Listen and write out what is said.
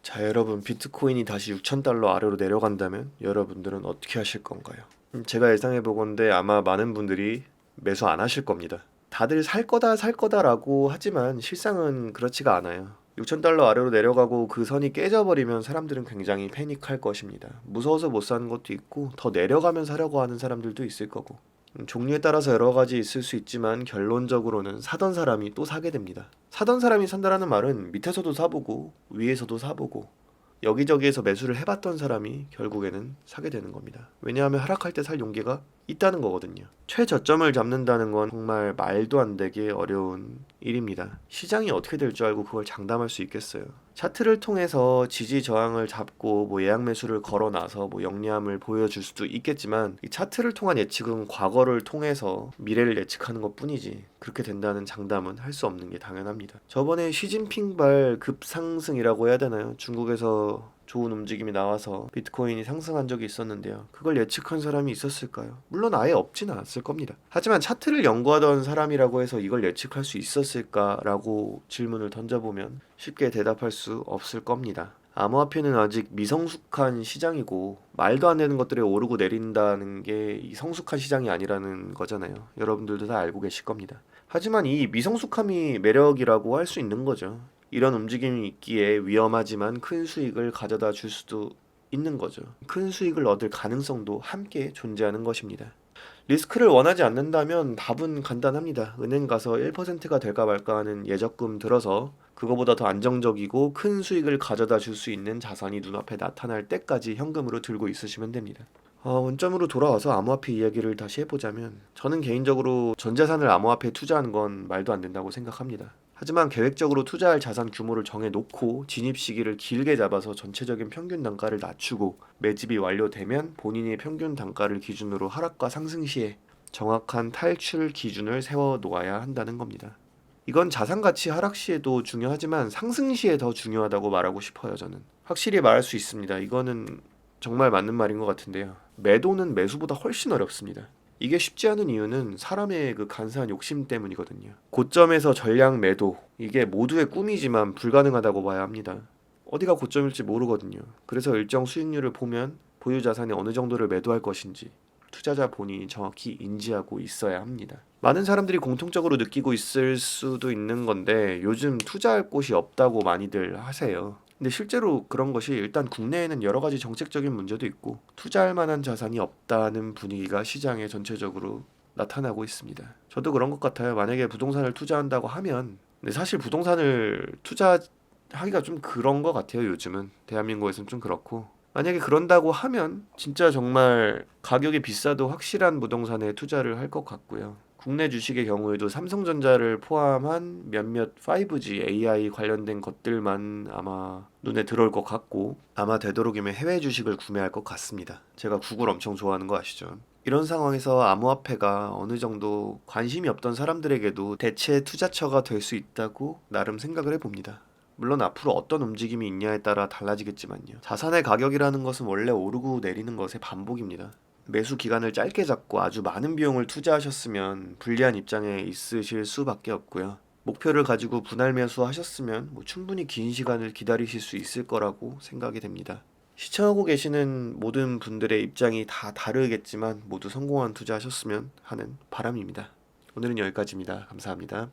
자, 여러분, 비트코인이 다시 6,000달러 아래로 내려간다면 여러분들은 어떻게 하실 건가요? 제가 예상해 보건대 아마 많은 분들이 매수 안 하실 겁니다. 다들 살 거다 살 거다라고 하지만 실상은 그렇지가 않아요. 6,000달러 아래로 내려가고 그 선이 깨져버리면 사람들은 굉장히 패닉할 것입니다. 무서워서 못 사는 것도 있고 더 내려가면 사려고 하는 사람들도 있을 거고, 종류에 따라서 여러 가지 있을 수 있지만 결론적으로는 사던 사람이 또 사게 됩니다. 사던 사람이 산다라는 말은 밑에서도 사보고 위에서도 사보고 여기저기에서 매수를 해봤던 사람이 결국에는 사게 되는 겁니다. 왜냐하면 하락할 때 살 용기가 있다는 거거든요. 최저점을 잡는다는 건 정말 말도 안 되게 어려운 일입니다. 시장이 어떻게 될 줄 알고 그걸 장담할 수 있겠어요. 차트를 통해서 지지 저항을 잡고 예약 매수를 걸어놔서 영리함을 보여줄 수도 있겠지만, 이 차트를 통한 예측은 과거를 통해서 미래를 예측하는 것 뿐이지 그렇게 된다는 장담은 할 수 없는 게 당연합니다. 저번에 시진핑발 급상승이라고 해야 되나요? 중국에서 좋은 움직임이 나와서 비트코인이 상승한 적이 있었는데요. 그걸 예측한 사람이 있었을까요? 물론 아예 없진 않았을 겁니다. 하지만 차트를 연구하던 사람이라고 해서 이걸 예측할 수 있었을까라고 질문을 던져보면 쉽게 대답할 수 없을 겁니다. 암호화폐는 아직 미성숙한 시장이고 말도 안 되는 것들에 오르고 내린다는 게 이 성숙한 시장이 아니라는 거잖아요. 여러분들도 다 알고 계실 겁니다. 하지만 이 미성숙함이 매력이라고 할 수 있는 거죠. 이런 움직임이 있기에 위험하지만 큰 수익을 가져다 줄 수도 있는 거죠. 큰 수익을 얻을 가능성도 함께 존재하는 것입니다. 리스크를 원하지 않는다면 답은 간단합니다. 은행 가서 1%가 될까 말까 하는 예적금 들어서 그거보다 더 안정적이고 큰 수익을 가져다 줄 수 있는 자산이 눈앞에 나타날 때까지 현금으로 들고 있으시면 됩니다. 원점으로 돌아와서 암호화폐 이야기를 다시 해보자면, 저는 개인적으로 전 재산을 암호화폐에 투자하는 건 말도 안 된다고 생각합니다. 하지만 계획적으로 투자할 자산 규모를 정해놓고 진입 시기를 길게 잡아서 전체적인 평균 단가를 낮추고 매집이 완료되면 본인의 평균 단가를 기준으로 하락과 상승 시에 정확한 탈출 기준을 세워 놓아야 한다는 겁니다. 이건 자산 가치 하락 시에도 중요하지만 상승 시에 더 중요하다고 말하고 싶어요. 저는 확실히 말할 수 있습니다. 이거는 정말 맞는 말인 것 같은데요. 매도는 매수보다 훨씬 어렵습니다. 이게 쉽지 않은 이유는 사람의 그 간사한 욕심 때문이거든요. 고점에서 전량 매도, 이게 모두의 꿈이지만 불가능하다고 봐야 합니다. 어디가 고점일지 모르거든요. 그래서 일정 수익률을 보면 보유 자산의 어느 정도를 매도할 것인지 투자자 본인이 정확히 인지하고 있어야 합니다. 많은 사람들이 공통적으로 느끼고 있을 수도 있는 건데, 요즘 투자할 곳이 없다고 많이들 하세요. 근데 실제로 그런 것이, 일단 국내에는 여러 가지 정책적인 문제도 있고 투자할 만한 자산이 없다는 분위기가 시장에 전체적으로 나타나고 있습니다. 저도 그런 것 같아요. 만약에 부동산을 투자한다고 하면, 근데 사실 부동산을 투자하기가 좀 그런 것 같아요. 요즘은 대한민국에서는 좀 그렇고, 만약에 그런다고 하면 진짜 정말 가격이 비싸도 확실한 부동산에 투자를 할 것 같고요. 국내 주식의 경우에도 삼성전자를 포함한 몇몇 5G AI 관련된 것들만 아마 눈에 들어올 것 같고, 아마 되도록이면 해외 주식을 구매할 것 같습니다. 제가 구글 엄청 좋아하는 거 아시죠? 이런 상황에서 암호화폐가 어느 정도 관심이 없던 사람들에게도 대체 투자처가 될 수 있다고 나름 생각을 해봅니다. 물론 앞으로 어떤 움직임이 있냐에 따라 달라지겠지만요. 자산의 가격이라는 것은 원래 오르고 내리는 것의 반복입니다. 매수 기간을 짧게 잡고 아주 많은 비용을 투자하셨으면 불리한 입장에 있으실 수밖에 없고요. 목표를 가지고 분할 매수하셨으면 충분히 긴 시간을 기다리실 수 있을 거라고 생각이 됩니다. 시청하고 계시는 모든 분들의 입장이 다 다르겠지만 모두 성공한 투자하셨으면 하는 바람입니다. 오늘은 여기까지입니다. 감사합니다.